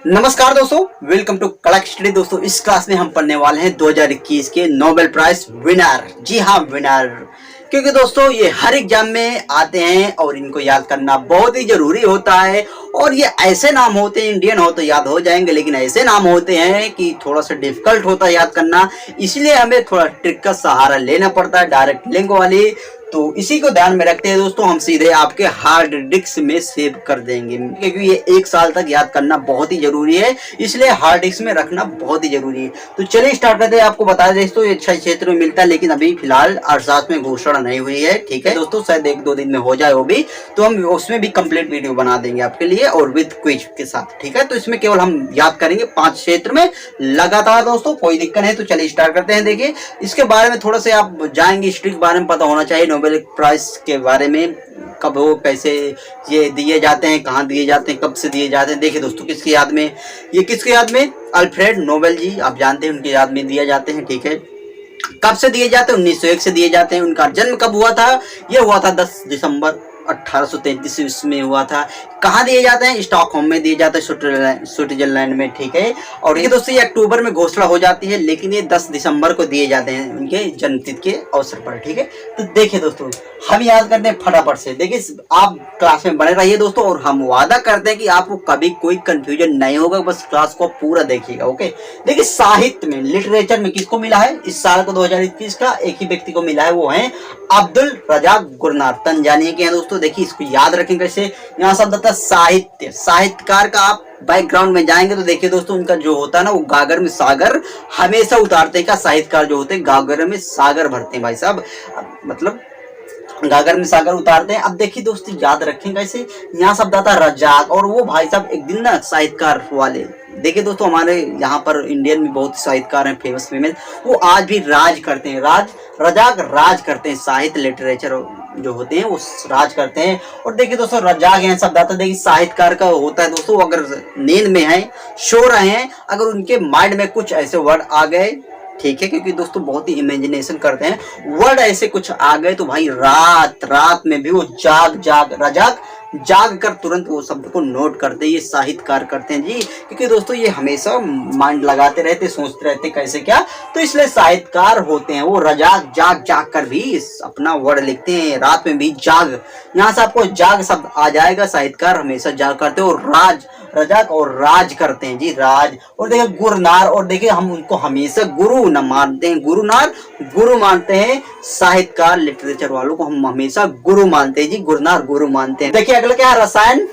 नमस्कार दोस्तों, welcome to कड़क स्टडी। दोस्तों इस क्लास में हम पढ़ने वाले हैं 2021 के नोबेल प्राइज विनर। जी हाँ, विनर। क्योंकि दोस्तों ये हर एग्जाम में आते हैं और इनको याद करना बहुत ही जरूरी होता है। और ये ऐसे नाम होते हैं, इंडियन हो तो याद हो जाएंगे, लेकिन ऐसे नाम होते हैं कि थोड़ा सा डिफिकल्ट होता है याद करना। इसलिए हमें थोड़ा ट्रिक का सहारा लेना पड़ता है, डायरेक्ट लिंक वाली। तो इसी को ध्यान में रखते हैं दोस्तों, हम सीधे आपके हार्ड डिस्क में सेव कर देंगे, क्योंकि ये 1 साल तक याद करना बहुत ही जरूरी है, इसलिए हार्ड डिस्क में रखना बहुत ही जरूरी है। तो चलिए स्टार्ट करते हैं। आपको बता दें दोस्तों, ये 6 क्षेत्र में मिलता है, लेकिन अभी फिलहाल अर्थशास्त्र में घोषणा नहीं हुई है। ठीक है दोस्तों, शायद 1-2 दिन में हो जाए वो भी, तो हम उसमें भी कंप्लीट वीडियो बना देंगे आपके लिए और विद क्विज के साथ। ठीक है, तो इसमें केवल हम याद करेंगे 5 क्षेत्र में लगातार दोस्तों, कोई दिक्कत नहीं। तो चलिए स्टार्ट करते हैं। देखिए इसके बारे में थोड़ा सा आप जाएंगे, हिस्ट्री के बारे में पता होना चाहिए, नोबेल प्राइज के बारे में, कब हो, कैसे ये दिए जाते हैं, कहाँ दिए जाते हैं, कब से दिए जाते हैं। देखिए दोस्तों, किसकी याद में, ये किसकी याद में, अल्फ्रेड नोबेल जी, आप जानते हैं उनकी याद में दिए जाते हैं। ठीक है, कब से दिए जाते हैं, 1901 से दिए जाते हैं। उनका जन्म कब हुआ था, ये हुआ था 10 दिसंबर 1833 में हुआ था। कहाँ दिए जाते हैं, स्टॉकहोम में दिए जाते हैं, स्विट्जरलैंड में। ठीक है, और ये दोस्तों ये अक्टूबर में घोषणा हो जाती है, लेकिन ये 10 दिसंबर को दिए जाते हैं उनके जन्मतिथि के अवसर पर। ठीक है, तो देखिए दोस्तों, हम याद करते हैं फटाफट से। देखिए आप क्लास में बने रहिए दोस्तों, और हम वादा करते हैं कि आपको कभी कोई कंफ्यूजन नहीं होगा, बस क्लास को पूरा देखिएगा। ओके, देखिए साहित्य में, लिटरेचर में किसको मिला है इस साल को 2021 का, एक ही व्यक्ति को मिला है, वो है अब्दुल रजाक गुरनार, तंजानिया के हैं दोस्तों। देखिए इसको याद रखें कैसे, यहाँ शब्द आता है साहित्य, साहित्यकार का आप बैकग्राउंड में जाएंगे तो देखिए दोस्तों, उनका जो होता है ना, वो गागर में सागर हमेशा उतारते हैं। का साहित्यकार जो होते हैं गागर में सागर भरते हैं भाई साहब, मतलब गागर में सागर उतारते हैं। अब देखिए दोस्तों, याद रखें कैसे, यहाँ शब्द आता है रजाक, और वो भाई साहब एक दिन ना साहित्यकार वाले, देखिए दोस्तों हमारे यहाँ पर इंडियन में बहुत साहित्यकार हैं फेमस फेमस, वो आज भी राज करते हैं, रजाक राज करते हैं, साहित्य लिटरेचर जो होते हैं वो राज करते हैं। और देखिए दोस्तों, रजाक यहाँ शब्द आता है, देखिए साहित्यकार का होता है दोस्तों, अगर नींद में है, सो रहे हैं, अगर उनके माइंड में कुछ ऐसे वर्ड आ गए, ठीक है, क्योंकि दोस्तों बहुत ही इमेजिनेशन करते हैं, वर्ड ऐसे कुछ आ गए तो भाई रात में भी वो रजाक जाग कर तुरंत वो शब्द को नोट करते हैं, ये साहित्यकार करते हैं जी। क्योंकि दोस्तों ये हमेशा माइंड लगाते रहते, सोचते रहते कैसे क्या, तो इसलिए साहित्यकार होते हैं वो। रजाक जाग कर भी अपना वर्ड लिखते हैं, रात में भी जाग, यहाँ से आपको जाग शब्द आ जाएगा। साहित्यकार हमेशा जाग करते हैं, और रजाक और राज करते हैं जी, राज। और देखिए गुरनार, और देखिए हम उनको हमेशा गुरु न मानते हैं, गुरु मानते हैं, साहित्यकार लिटरेचर वालों को हम हमेशा गुरु मानते हैं जी, गुरनार गुरु मानते हैं। देखिए अगला क्या है, रसायन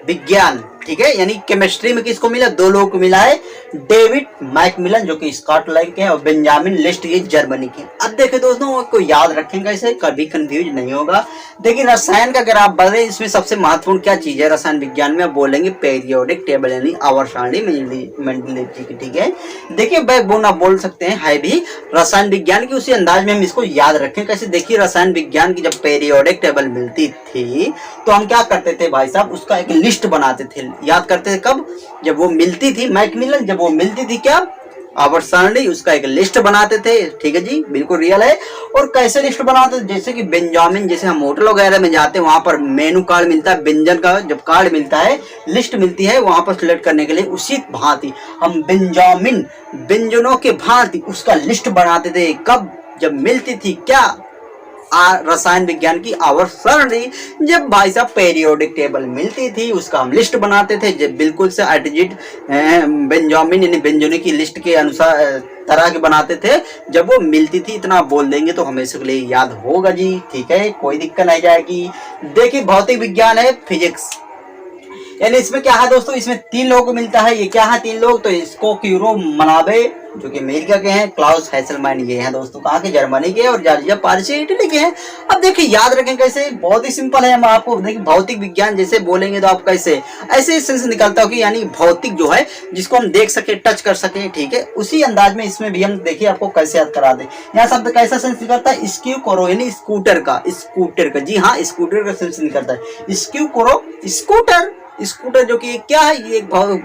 विज्ञान। ठीक है, यानी केमिस्ट्री में किसको मिला, 2 लोगों को मिला है, डेविड मैकमिलन जो कि स्कॉटलैंड के हैं, और बेंजामिन लिस्ट ये जर्मनी के। अब देखिए दोस्तों, को याद रखेंगे इसे, कभी कंफ्यूज नहीं होगा। देखिए रसायन का अगर आप बता, इसमें सबसे महत्वपूर्ण क्या चीज है रसायन विज्ञान में, आप बोलेंगे पेरियोडिक टेबल, यानी आवर्त सारणी मेंडलीव की। ठीक है, देखिए बैकबोन आप बोल सकते हैं, है भी रसायन विज्ञान की, उसी अंदाज में हम इसको याद रखें कैसे। देखिए रसायन विज्ञान की जब पेरियोडिक टेबल मिलती थी तो हम क्या करते थे भाई साहब, उसका एक लिस्ट बनाते थे, याद करते थे कब, जब वो मिलती थी, मैकमिलन जब वो मिलती थी क्या, आवर्त सारणी, उसका एक लिस्ट बनाते थे। ठीक है जी, बिल्कुल रियल है। और कैसे लिस्ट बनाते थे, जैसे कि बेंजामिन, जैसे हम होटल वगैरह में जाते हैं, वहां पर मेनू कार्ड मिलता है, व्यंजन का जब कार्ड मिलता है, लिस्ट मिलती है, वहां पर सिलेक्ट करने के लिए उसी भांति हम बेंजामिन व्यंजनों के भांति उसका लिस्ट बनाते थे। कब, जब मिलती थी क्या, रसायन विज्ञान की आवर्त सारणी, जब भाई साहब पेरियोडिक टेबल मिलती थी उसका हम लिस्ट बनाते थे, जब बिल्कुल से एटजिट बेंजामिन यानी व्यंजनों की लिस्ट के अनुसार तरह के बनाते थे, जब वो मिलती थी। इतना बोल देंगे तो हमेशा के लिए याद होगा जी। ठीक है, कोई दिक्कत नहीं जाएगी। देखिए भौतिक विज्ञान है, फिजिक्स, यानी इसमें क्या है दोस्तों, इसमें 3 लोगों को मिलता है। ये क्या है 3 लोग, तो इसको क्यूरो मनाबे जो कि अमेरिका के हैं, क्लाउस हैसेलमैन ये हैं दोस्तों कहाँ के, जर्मनी के, और जॉर्जिया पारसी इटली के हैं। अब देखिए याद रखें कैसे, बहुत ही सिंपल है। हम आपको देखिए भौतिक विज्ञान जैसे बोलेंगे तो आप कैसे ऐसे सेंस निकलता हो कि यानी भौतिक जो है जिसको हम देख सके, टच कर सके। ठीक है, उसी अंदाज में इसमें भी हम देखिए आपको कैसे याद करा दे। यहाँ शब्द कैसा सेंस निकलता है, स्क्यू करो, यानी स्कूटर का, जी हाँ स्कूटर का सेंस निकलता है, स्क्यू करो स्कूटर, स्कूटर जो कि क्या है, ये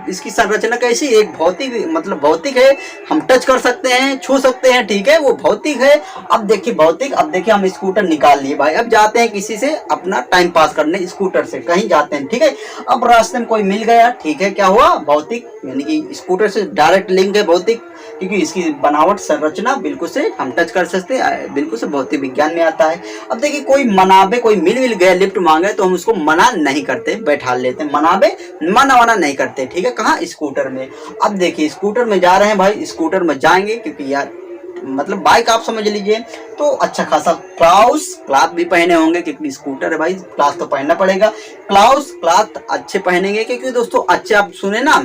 इसकी संरचना कैसी, एक भौतिक मतलब भौतिक है, हम टच कर सकते हैं, छू सकते हैं, ठीक है, वो भौतिक है। अब देखिए भौतिक, अब देखिए हम स्कूटर निकाल लिए भाई, अब जाते हैं किसी से अपना टाइम पास करने, स्कूटर से कहीं जाते हैं, ठीक है। अब रास्ते में कोई मिल गया, ठीक है, क्या हुआ, भौतिक, यानी कि स्कूटर से डायरेक्ट लिंक है भौतिक, क्योंकि इसकी बनावट संरचना बिल्कुल से हम टच कर सकते हैं, बिल्कुल से भौतिक विज्ञान में आता है। अब देखिए कोई मनाबे, कोई मिल गया, लिफ्ट मांगे तो हम उसको मना नहीं करते, बैठा लेते हैं, मनाबे मना नहीं करते, ठीक है, कहाँ, स्कूटर में। अब देखिए स्कूटर में जा रहे हैं भाई, स्कूटर में जाएंगे क्योंकि यार मतलब बाइक आप समझ लीजिए, तो अच्छा खासा क्लॉथ भी पहने होंगे, क्योंकि स्कूटर है भाई, क्लॉथ तो पहनना पड़ेगा, क्लॉथ अच्छे पहनेंगे, क्योंकि दोस्तों अच्छे, आप सुने ना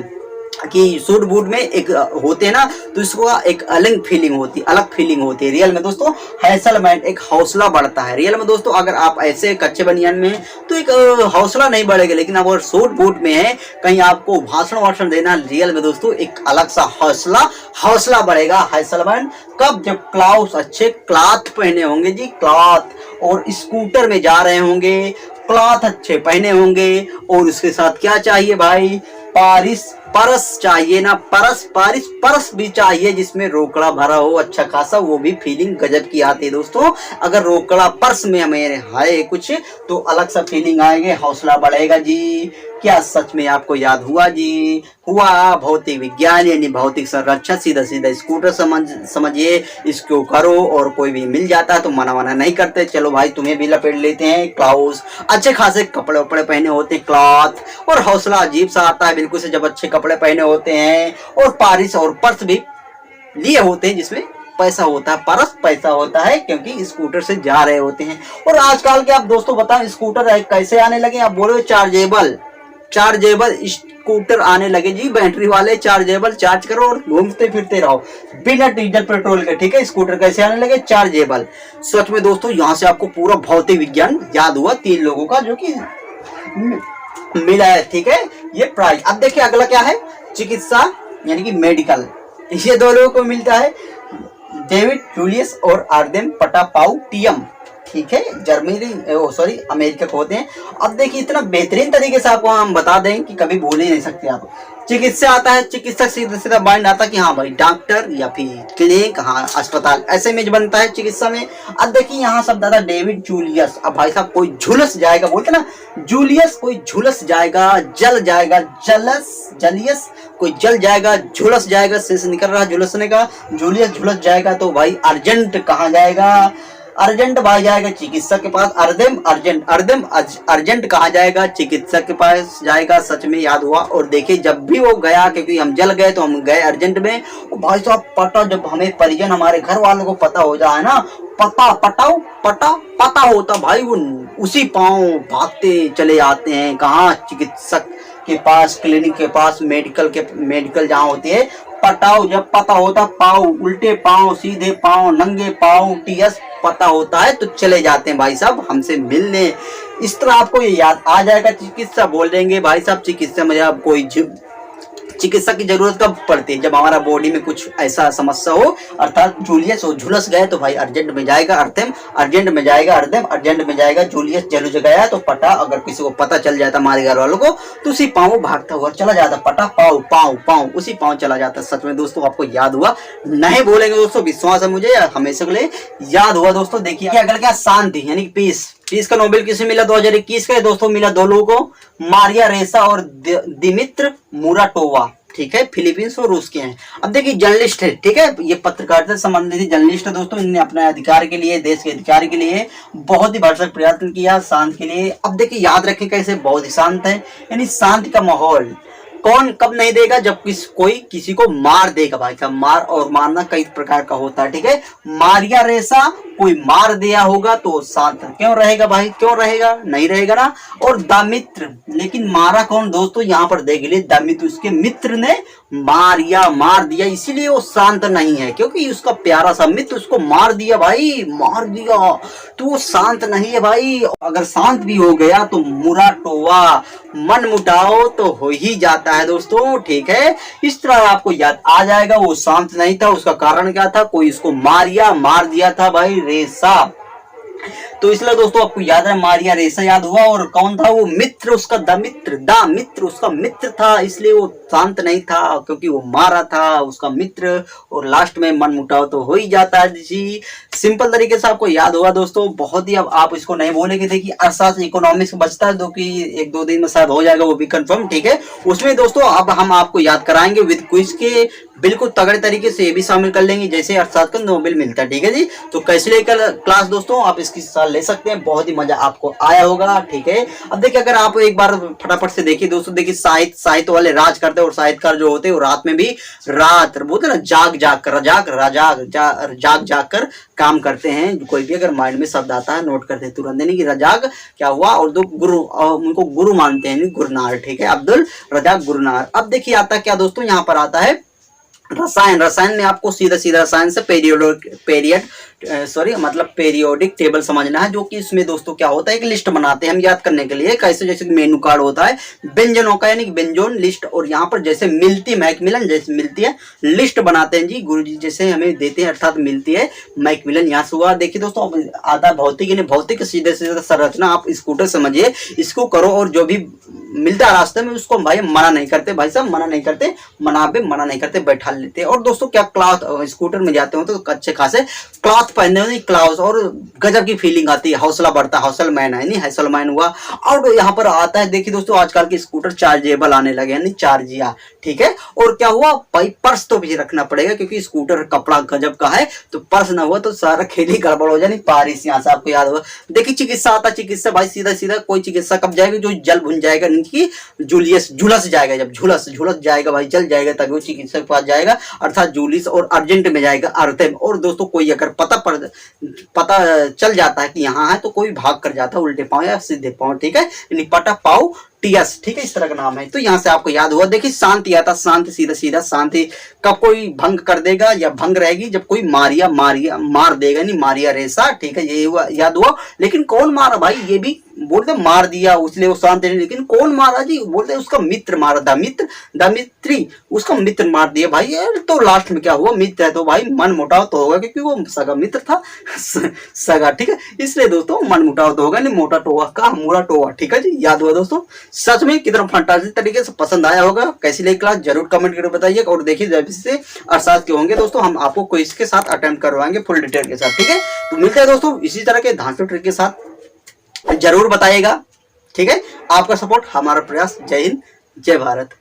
कि सूट बूट में एक होते हैं ना, तो इसको एक अलग फीलिंग होती है रियल में दोस्तों, हैसलमेंट, एक हौसला बढ़ता है रियल में दोस्तों। अगर आप ऐसे कच्चे बनियान में तो एक हौसला नहीं बढ़ेगा, लेकिन अगर सूट बूट में है, कहीं आपको भाषण देना, रियल में दोस्तों एक अलग सा हौसला बढ़ेगा, हैसलमेंट। कब, जब अच्छे क्लॉथ पहने होंगे जी, क्लॉथ, और स्कूटर में जा रहे होंगे, क्लॉथ अच्छे पहने होंगे, और उसके साथ क्या चाहिए भाई, परस चाहिए ना, परस भी चाहिए जिसमें रोकड़ा भरा हो अच्छा खासा, वो भी फीलिंग गजब की आती है दोस्तों। अगर रोकड़ा पर्स में हमें है कुछ तो अलग सा फीलिंग आएंगे, हौसला बढ़ेगा जी। क्या सच में आपको याद हुआ जी, हुआ भौतिक विज्ञान यानी भौतिक संरक्षण, सीधा स्कूटर समझिए, इसको करो, और कोई भी मिल जाता है तो मना नहीं करते, चलो भाई तुम्हें भी लपेट लेते हैं, क्लाउस, अच्छे खासे कपड़े पहने होते हैं, क्लॉथ, और हौसला अजीब सा आता है बिल्कुल से जब अच्छे कपड़े पहने होते हैं, और पारिस और पर्स भी लिए होते हैं जिसमें पैसा होता है, परस पैसा होता है, क्योंकि स्कूटर से जा रहे होते हैं। और आजकल के आप दोस्तों बताओ स्कूटर कैसे आने लगे, आप बोलो चार्जेबल स्कूटर आने लगे जी, बैटरी वाले चार्जेबल, चार्ज करो और घूमते फिरते रहो बिना डीजल पेट्रोल के, ठीक है। स्कूटर कैसे आने लगे, चार्जेबल। सच में दोस्तों यहाँ से आपको पूरा भौतिक विज्ञान याद हुआ, 3 लोगों का जो कि मिला है, ठीक है, ये प्राइस। अब देखिए अगला क्या है, चिकित्सा यानी कि मेडिकल, ये 2 लोगों को मिलता है, डेविड जूलियस और आर्देम पटापाउटियम, ठीक है, जर्मनी अमेरिका को होते हैं। अब देखिए इतना बेहतरीन तरीके से आपको हम बता दें कि कभी भूल ही नहीं सकते आप। चिकित्सा आता है, चिकित्सक सीधा माइंड आता है कि हाँ भाई डॉक्टर या फिर क्लिनिक, हाँ अस्पताल, ऐसे में बनता है चिकित्सा में। अब देखिए यहाँ शब्द आता है डेविड जूलियस, अब भाई साहब कोई झुलस जाएगा, बोलते ना जूलियस, कोई झुलस जाएगा, जल जाएगा, जलियस कोई जल जाएगा, झुलस जाएगा, से निकल रहा झुलसने का, जूलियस झुलस जाएगा, तो भाई अर्जेंट कहाँ जाएगा, अर्जेंट भाई जाएगा चिकित्सक के पास, अर्जेंट कहाँ जाएगा, चिकित्सक के पास जाएगा। सच में याद हुआ। और देखिए जब भी वो गया, क्योंकि हम जल गए तो हम गए अर्जेंट में, और भाई साहब पता, जब हमें परिजन हमारे घर वालों को पता हो जाए ना, पता होता भाई, वो उसी पांव भागते चले आते हैं, कहाँ, चिकित्सक के पास, क्लिनिक के पास, मेडिकल जहाँ होती है, पटाव, जब पता होता, पाँव, उल्टे पाँव, सीधे पाँव, नंगे पाँव, टीएस पता होता है तो चले जाते हैं भाई साहब हमसे मिलने। इस तरह आपको ये याद आ जाएगा। चिकित्सा बोल देंगे भाई साहब, चिकित्सा में आप कोई चिकित्सा की जरूरत कब पड़ती है, जब हमारा बॉडी में कुछ ऐसा समस्या हो, अर्थात जूलियस और झुलस गए तो भाई अर्जेंट में जाएगा अर्धम, अर्जेंट में जाएगा अर्धम, अर्जेंट में जाएगा जूलियस, जलूस गया तो पटा, अगर किसी को पता चल जाता हमारे घर वालों को तो उसी पाँव भागता हुआ चला जाता, पटा पाँव पाँव पाँव, उसी पाँव चला जाता। सच में दोस्तों आपको याद हुआ, नहीं बोलेंगे दोस्तों, विश्वास है मुझे, हमेशा के लिए याद हुआ दोस्तों। देखिए अगर क्या शांति यानी पीस का नोबेल किसे मिला 2021 का दोस्तों, मिला 2 लोगों को, मारिया रेसा और दिमित्र मुराटोवा, ठीक है, फिलीपींस और रूस के हैं। अब देखिए जर्नलिस्ट है, ठीक है, ये पत्रकारिता संबंधित जर्नलिस्ट है दोस्तों, इन्होंने अपने अधिकार के लिए, देश के अधिकार के लिए बहुत ही भरसक प्रयत्न किया, शांति के लिए। अब देखिए याद रखें कैसे, बहुत ही शांत है, यानी शांति का माहौल कौन कब नहीं देगा, जब कोई किसी को मार देगा भाई साहब। मार और मारना कई प्रकार का होता है, ठीक है। मारिया रेसा कोई मार दिया होगा तो शांत क्यों रहेगा भाई, क्यों रहेगा, नहीं रहेगा ना। और दामित्र, लेकिन मारा कौन दोस्तों, यहाँ पर देख लीजिए, दामित्र उसके मित्र ने मार दिया, इसीलिए वो शांत नहीं है, क्योंकि उसका प्यारा सा मित्र उसको मार दिया भाई, मार दिया तो वो शांत नहीं है भाई। अगर शांत भी हो गया तो मुराटोवा, मन मुटाओ तो हो ही जाता है दोस्तों, ठीक है। इस तरह आपको याद आ जाएगा, वो शांत नहीं था, उसका कारण क्या था, कोई उसको मार दिया था भाई रेसा। तो इसलिए दोस्तों आपको याद है मारिया रेसा याद हुआ, और कौन था वो मित्र उसका, द मित्र उसका मित्र था, इसलिए वो शांत नहीं था क्योंकि वो मारा था उसका मित्र, और लास्ट में मन मुटाव तो हो ही जाता है जी। सिंपल तरीके से आपको याद होगा दोस्तों, बहुत ही, अब आप इसको नहीं बोलेंगे। देखिए अर्थशास्त्र इकोनॉमिक्स बचता है जो कि 1-2 दिन में शायद हो जाएगा, वो भी कंफर्म, ठीक है। उसमें दोस्तों अब हम आपको याद कराएंगे विद क्विज के, बिल्कुल तगड़े तरीके से ये भी शामिल कर लेंगे जैसे अर्थशास्त्र का नोबेल मिलता है, ठीक है जी। तो कैसे लेकर क्लास दोस्तों आप इसकी साथ ले सकते हैं, बहुत ही मजा आपको आया होगा, ठीक है। अब देखिए अगर आप एक बार फटाफट से देखिए दोस्तों, देखिए साहित्य वाले राज करते हैं, और साहित्यकार जो होते हैं वो रात में भी रात बोलते हैं ना, जाग जाग कर काम करते हैं। कोई भी अगर माइंड में शब्द आता है नोट करते हैं तुरंत, नहीं कि रजाक क्या हुआ, और दो गुरु उनको गुरु मानते हैं, गुरनार, ठीक है, अब्दुल रजाक गुरनार। अब देखिए आता क्या दोस्तों, यहाँ पर आता है रसायन में आपको सीधा रसायन से पेरियोडिक टेबल समझना है, जो कि इसमें दोस्तों क्या होता है, एक लिस्ट बनाते हैं हम याद करने के लिए, कैसे जैसे मेनू कार्ड होता है व्यंजनों का, यानी व्यंजन लिस्ट, और यहाँ पर जैसे मिलती मैकमिलन जैसे मिलती है लिस्ट बनाते हैं जी, गुरुजी जैसे हमें देते हैं, अर्थात मिलती है मैकमिलन, यहाँ से हुआ। देखिए दोस्तों आता भौतिक, भौतिक सीधे संरचना आप स्कूटर समझिए, इसको करो, और जो भी मिलता है रास्ते में उसको भाई मना नहीं करते, भाई साहब मना नहीं करते, मना नहीं करते, बैठा लेते हैं। और दोस्तों क्या क्लॉथ स्कूटर में जाते हो तो अच्छे खासे क्लॉथ पहने हुए क्लाउस, और गजब की फीलिंग आती है, हौसला बढ़ता है, हौसलमैन है नहीं, हौसलमैन हुआ। और यहाँ पर आता है देखिए दोस्तों आजकल के स्कूटर चार्जेबल आने लगे हैं, नहीं चार्जिया, ठीक है। और क्या हुआ भाई, पर्स तो भी रखना पड़ेगा क्योंकि स्कूटर कपड़ा गजब का है, तो पर्स ना हुआ तो सारा खेल ही गड़बड़ हो जाए। पारिस यहाँ से आपको याद होगा, देखिए चिकित्सा आता, चिकित्सा भाई सीधा कोई चिकित्सा कब जाएगी, जो जल भुन जाएगा, की झुलस जाएगा, जब झुलस जाएगा भाई, जल जाएगा, तभी वो चिकित्सक के पास जाएगा, अर्थात जूलिस, और अर्जेंट में जाएगा अर्थे में। और दोस्तों कोई अगर पता चल जाता है कि यहाँ है, तो कोई भाग कर जाता है उल्टे पांव या सीधे पांव, ठीक है, पटा पाव टियस, ठीक है, इस तरह का नाम है। तो यहाँ से आपको याद हुआ, देखिए शांति आता, शांति सीधा शांति कब कोई भंग कर देगा या भंग रहेगी, जब कोई मार देगा, नहीं मारिया रेसा, ठीक है, ये हुआ याद हुआ। लेकिन कौन मारा भाई, ये भी बोलते मार दिया उसलिए वो शांत नहीं, लेकिन कौन मारा जी, बोलते उसका मित्र मारा, दमित्री उसका मित्र मार दिया भाई। तो लास्ट में क्या हुआ, मित्र है तो भाई मन मुटाव तो होगा, क्योंकि वो सगा मित्र था सगा, ठीक है, इसलिए दोस्तों मन मुटाव तो होगा, नहीं मोटा टोआ का मोरा टोआ, ठीक है जी, याद हुआ दोस्तों। सच में कितना फंटास्टिक तरीके से पसंद आया होगा, कैसी लगी क्लास जरूर कमेंट करके बताइए। और देखिए जब से अर्थशास्त्र के होंगे दोस्तों हम आपको क्विज के साथ अटेम्प्ट करवाएंगे फुल डिटेल के साथ, ठीक है। तो मिलते हैं दोस्तों इसी तरह के धांसू ट्रिक के साथ, जरूर बताइएगा, ठीक है। आपका सपोर्ट हमारा प्रयास। जय हिंद, जय भारत।